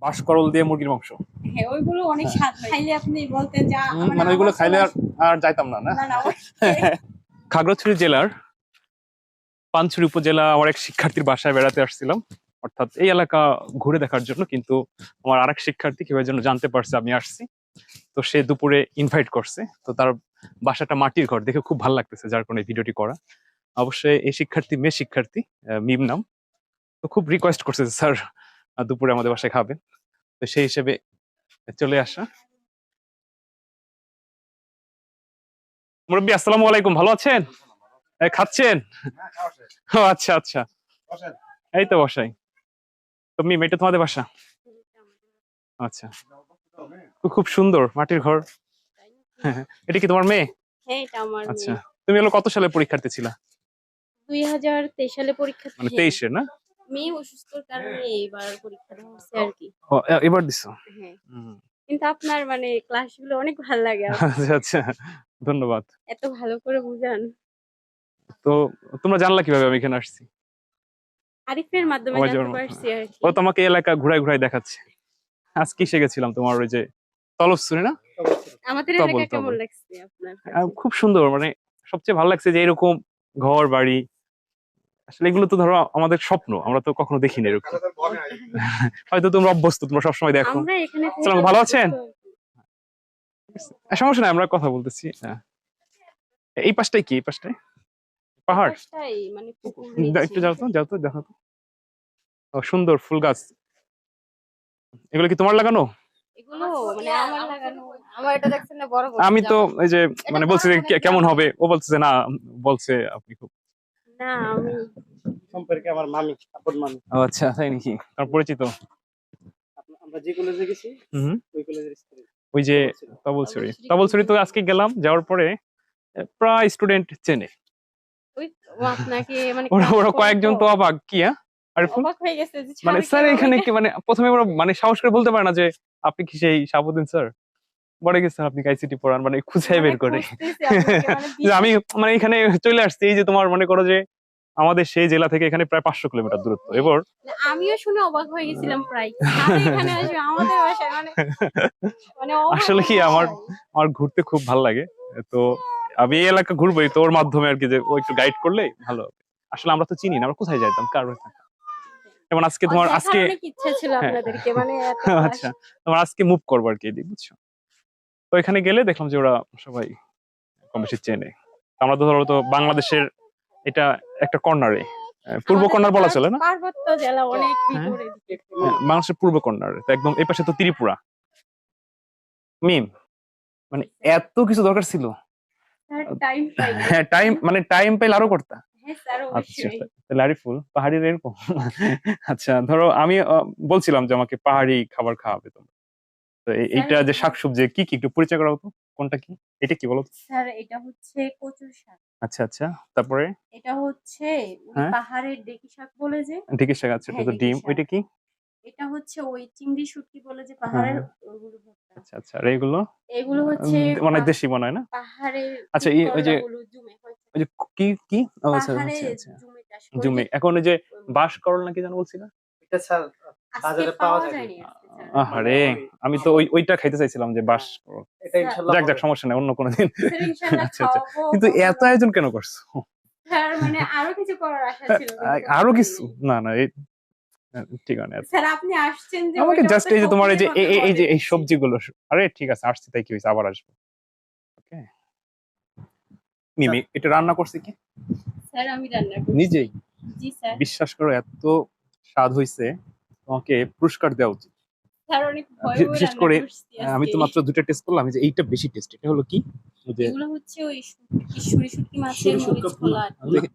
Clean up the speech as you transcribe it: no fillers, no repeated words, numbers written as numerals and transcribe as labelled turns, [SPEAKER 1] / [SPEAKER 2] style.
[SPEAKER 1] বাঁশকরল দিয়ে মুরগির মাংস।
[SPEAKER 2] হ্যাঁ, ওইগুলো অনেক স্বাদ হয়। খাইলে আপনি বলতেন যে
[SPEAKER 1] মানে ওইগুলো খাইলে আর যাইতাম না।
[SPEAKER 2] না না
[SPEAKER 1] খাগড়াছড়ি জেলার পানছড়ি উপজেলা আমার এক শিক্ষার্থীর বাসায় বেড়াতে আসছিলাম, অর্থাৎ এই এলাকা ঘুরে দেখার জন্য। কিন্তু আমার আরেক শিক্ষার্থী কিভাবে যেন জানতে পারছে আমি আসছি, তো সে দুপুরে ইনভাইট করছে। তো তার বাসাটা মাটির ঘর দেখে খুব ভালো লাগতেছে, যার কারণে ভিডিওটি করা। অবশ্যই এই শিক্ষার্থী মেয়ে শিক্ষার্থী, মিম নাম। তো খুব রিকোয়েস্ট করছে যে স্যার দুপুরে আমাদের বাসায় খাবেন, তো সেই হিসেবে চলে আসা। মুরব্বী আসসালামু আলাইকুম, ভালো আছেন? খাচ্ছেন? ও আচ্ছা আচ্ছা, এই তো বসাই। তো মিম, এটা তোমাদের বাসা? আচ্ছা, খুব সুন্দর মাটির ঘর। হ্যাঁ, এটা কি তোমার মেয়ে?
[SPEAKER 2] হ্যাঁ, এটা আমার
[SPEAKER 1] আচ্ছা,
[SPEAKER 2] মেয়ে।
[SPEAKER 1] তুমি হলো কত সালে পরীক্ষার্থী ছিলা?
[SPEAKER 2] 2023 সালে পরীক্ষা
[SPEAKER 1] মানে
[SPEAKER 2] দিয়ে
[SPEAKER 1] 23-এর না?
[SPEAKER 2] মেয়ে অসুস্থর কারণে এইবার পরীক্ষা দেওয়া হচ্ছে আর কি।
[SPEAKER 1] ও, এবার দিছো?
[SPEAKER 2] হ্যাঁ,
[SPEAKER 1] হুম।
[SPEAKER 2] কিন্তু আপনার মানে ক্লাসগুলো অনেক ভালো লাগে
[SPEAKER 1] আচ্ছা আচ্ছা, ধন্যবাদ।
[SPEAKER 2] এত ভালো করে বুঝান।
[SPEAKER 1] তো তোমরা জানলা কিভাবে আমি এখানে আসছি?
[SPEAKER 2] আরিফের মাধ্যমে
[SPEAKER 1] ওই যে
[SPEAKER 2] জানতে পারছি আর কি।
[SPEAKER 1] ও তোমাকে এলাকা ঘুরাই ঘুরাই দেখাচ্ছে। আজকে এসে গেছিলাম তোমার ওই যে তলবছড়ি না?
[SPEAKER 2] আমাদের
[SPEAKER 1] তবল,
[SPEAKER 2] এলাকা কেমন
[SPEAKER 1] তবল।
[SPEAKER 2] লাগছে আপনার কাছে?
[SPEAKER 1] খুব সুন্দর, মানে সবচেয়ে ভালো লাগছে যে এরকম ঘর বাড়ি, আসলে এগুলো তো ধরো আমাদের স্বপ্ন, আমরা তো কখনো দেখিনি এরকম। হয়তো তোমরা অভ্যস্ত, তোমরা সবসময় দেখো।
[SPEAKER 2] আমরা এখানে
[SPEAKER 1] আসসালাম, ভালো আছেন? সমস্যা নাই, আমরা কথা বলতেছি। এই পাশটাই কি, এই পাশটায় পাহাড়?
[SPEAKER 2] পাশটাই মানে পুকুর
[SPEAKER 1] একটু
[SPEAKER 2] নিচে।
[SPEAKER 1] যাও তো, যাও তো, দেখো তো। ও, সুন্দর ফুল গাছ। এগুলো কি তোমার লাগানো?
[SPEAKER 2] এগুলো মানে আমার লাগানো। আমার এটা দেখছেন না বড় বড়
[SPEAKER 1] আমি তো
[SPEAKER 2] জামা।
[SPEAKER 1] এই যে
[SPEAKER 2] এটা
[SPEAKER 1] মানে
[SPEAKER 2] বড়
[SPEAKER 1] বলছি যে
[SPEAKER 2] বোনের
[SPEAKER 1] কেমন
[SPEAKER 2] জামা।
[SPEAKER 1] হবে, ও বলছে না, বলছে আপনি খুব
[SPEAKER 2] না আমি
[SPEAKER 3] সম্পর্কে আমার মামি, আপন মামি।
[SPEAKER 1] ও আচ্ছা, তাই নাকি? তার পরিচিত?
[SPEAKER 3] আমরা যে কলেজে গেছি
[SPEAKER 1] হুম,
[SPEAKER 3] ওই কলেজের স্টুডেন্ট।
[SPEAKER 1] ওই যে তবলছড়ি। তবলছড়ি তো আজকে গেলাম, যাওয়ার পরে প্রায় স্টুডেন্ট চেনে।
[SPEAKER 2] ওই ও আপনাকে মানে
[SPEAKER 1] ওরা
[SPEAKER 2] ক্লাস
[SPEAKER 1] ওরা
[SPEAKER 2] করে
[SPEAKER 1] কয়েকজন তো অবাক, কি আরিফুল,
[SPEAKER 2] অবাক হয়ে গেছে যে
[SPEAKER 1] মানে
[SPEAKER 2] স্যার
[SPEAKER 1] স্যার এখানে
[SPEAKER 2] কিভাবে
[SPEAKER 1] কি, মানে প্রথমে ওরা মানে সাহস করে বলতে পারে না যে আপনি কি সেই শাহাবুদ্দিন স্যার। পরে গেছে স্যার আপনি আইসিটি পড়ান, মানে খুঁজে
[SPEAKER 2] মানে
[SPEAKER 1] বের করে।
[SPEAKER 2] খুঁজতেছে আপনাকে মানে
[SPEAKER 1] যে আমি মানে এখানে চলে আসছি, এই যে তোমার মনে করো যে আমাদের সেই জেলা থেকে এখানে প্রায় 500 কিলোমিটার দূরত্ব। এবার
[SPEAKER 2] আমিও শুনে অবাক হয়ে গেছিলাম প্রায় স্যার এখানে আসবে আমাদের বাসায় মানে মানে অবাক
[SPEAKER 1] আসলে কি আমার
[SPEAKER 2] অবস্থায়।
[SPEAKER 1] আমার ঘুরতে খুব ভালো লাগে। তো আমি এই এলাকা ঘুরবোই, তোর মাধ্যমে আর কি, যে ও একটু গাইড করলে ভালো হবে। আসলে আমরা তো চিনি না, আমরা কোথায় যাইতাম, কার বাসায়? যেমন আজকে তোমার
[SPEAKER 2] দেখার
[SPEAKER 1] আজকে
[SPEAKER 2] অনেক ইচ্ছা ছিল
[SPEAKER 1] হ্যাঁ,
[SPEAKER 2] আপনাদেরকে মানে এত ক্লাস।
[SPEAKER 1] আচ্ছা, তোমার আজকে মুভ করবো আর কি, এদিকে, বুঝছো? তো এখানে গেলে দেখলাম যে ওরা সবাই কম বেশি চেনে। আমরা তো ধরো তো বাংলাদেশের এটা একটা কর্নারে, পূর্ব
[SPEAKER 2] আমাদের
[SPEAKER 1] কর্নার বলা চলে না?
[SPEAKER 2] পার্বত্য জেলা অনেক
[SPEAKER 1] হ্যাঁ,
[SPEAKER 2] ভিতরে দিকে।
[SPEAKER 1] বাংলাদেশের পূর্ব কর্নারে, তো একদম এই পাশে তো ত্রিপুরা। মিম, মানে এত কিছু দরকার ছিল?
[SPEAKER 2] স্যার টাইম পাই না।
[SPEAKER 1] হ্যাঁ, টাইম মানে টাইম পাইলে আরো করতা।
[SPEAKER 2] হ্যাঁ স্যার
[SPEAKER 1] আচ্ছা,
[SPEAKER 2] অবশ্যই।
[SPEAKER 1] তাহলে আরিফুল পাহাড়ির এরকম। আচ্ছা, ধরো আমি বলছিলাম যে আমাকে পাহাড়ি খাবার খাওয়াবে তোমরা, তো
[SPEAKER 2] স্যার
[SPEAKER 1] এইটা যে শাকসবজি কি কি একটু পরিচয় করা হতো, কোনটা কি, এটা কি বলো তো?
[SPEAKER 2] স্যার এটা হচ্ছে কচুর শাক।
[SPEAKER 1] আচ্ছা আচ্ছা, তারপরে?
[SPEAKER 2] এটা হচ্ছে ওই
[SPEAKER 1] হ্যাঁ,
[SPEAKER 2] পাহাড়ের ডেকি শাক বলে যে।
[SPEAKER 1] ঢেঁকি শাক, আচ্ছা, এটা
[SPEAKER 2] হ্যাঁ
[SPEAKER 1] তো
[SPEAKER 2] ডেকি
[SPEAKER 1] ডিম,
[SPEAKER 2] শাক।
[SPEAKER 1] ওইটা কি?
[SPEAKER 2] এটা হচ্ছে ওই চিংড়ি শুটকি বলে যে
[SPEAKER 1] হ্যাঁ
[SPEAKER 2] পাহাড়ের
[SPEAKER 1] হ্যাঁ,
[SPEAKER 2] ওগুলো ভর্তা।
[SPEAKER 1] আচ্ছা আচ্ছা, আর এইগুলো?
[SPEAKER 2] এগুলো হচ্ছে
[SPEAKER 1] মানে দেশি মনে হয় না?
[SPEAKER 2] পাহাড়ের
[SPEAKER 1] আচ্ছা, ওই
[SPEAKER 2] করলা
[SPEAKER 1] যে
[SPEAKER 2] গুলো জুমে হয়েছে।
[SPEAKER 1] ওই যে কি কি, ও আচ্ছা
[SPEAKER 2] পাহাড়ে
[SPEAKER 1] আচ্ছা আচ্ছা,
[SPEAKER 2] জুমে চাষ করে
[SPEAKER 1] জুমে।
[SPEAKER 2] যে
[SPEAKER 1] এখন ওই যে
[SPEAKER 2] ওই
[SPEAKER 1] বাঁশ করল নাকি যেন বলছিলা?
[SPEAKER 3] এটা স্যার
[SPEAKER 2] আজকে
[SPEAKER 3] বাজারে পাওয়া
[SPEAKER 2] পাওয়া
[SPEAKER 3] যায় না।
[SPEAKER 2] যায়নি আজকে স্যার।
[SPEAKER 1] আহারে, আমি তো ওইটা খাইতে চাইছিলাম যে বাঁশ করল।
[SPEAKER 3] এটা ইনশাআল্লাহ
[SPEAKER 1] যাক যাক,
[SPEAKER 3] হবে।
[SPEAKER 1] সমস্যা নাই, অন্য কোনো দিন।
[SPEAKER 2] স্যার ইনশাআল্লাহ
[SPEAKER 1] আচ্ছা আচ্ছা,
[SPEAKER 2] খাওয়াবো
[SPEAKER 1] কিন্তু এত
[SPEAKER 2] কখনো।
[SPEAKER 1] আয়োজন কেন করছো?
[SPEAKER 2] স্যার মানে আরো কিছু করার আশা ছিল কিন্তু
[SPEAKER 1] আরো
[SPEAKER 2] হয়
[SPEAKER 1] কিছু?
[SPEAKER 2] নাই।
[SPEAKER 1] না না, এই ঠিক আছে।
[SPEAKER 2] স্যার আপনি আসছেন যে
[SPEAKER 1] আমাকে
[SPEAKER 2] ওইটাও
[SPEAKER 1] জাস্ট
[SPEAKER 2] তো
[SPEAKER 1] এই যে তোমার এই যে
[SPEAKER 2] শৌখিনের
[SPEAKER 1] এই
[SPEAKER 2] ভাবে
[SPEAKER 1] যে এই
[SPEAKER 2] দিচ্ছি।
[SPEAKER 1] সবজিগুলো, আরে ঠিক আছে, আসছি তাই কি হয়েছে, আবার আসবো। ওকে, মিমি এটা রান্না করছে কি?
[SPEAKER 2] স্যার আমি রান্না করছি।
[SPEAKER 1] নিজেই?
[SPEAKER 2] জি স্যার।
[SPEAKER 1] বিশ্বাস করো, এত স্বাদ হয়েছে, তোমাকে পুরস্কার দেওয়া উচিত।
[SPEAKER 2] স্যার অনেক ভয়ে ভয়ে
[SPEAKER 1] বিশেষ
[SPEAKER 2] রান্না
[SPEAKER 1] করে
[SPEAKER 2] করছি
[SPEAKER 1] আমি
[SPEAKER 2] আজকে।
[SPEAKER 1] তো মাত্র 2টা টেস্ট করলাম, যে এইটা বেশি টেস্ট। এটা হলো কি, ওই যে
[SPEAKER 2] এগুলো হচ্ছে ওই শুটকি শুটকি মাছের
[SPEAKER 1] শুটকি,
[SPEAKER 2] মরিচ খোলা।
[SPEAKER 1] দেখি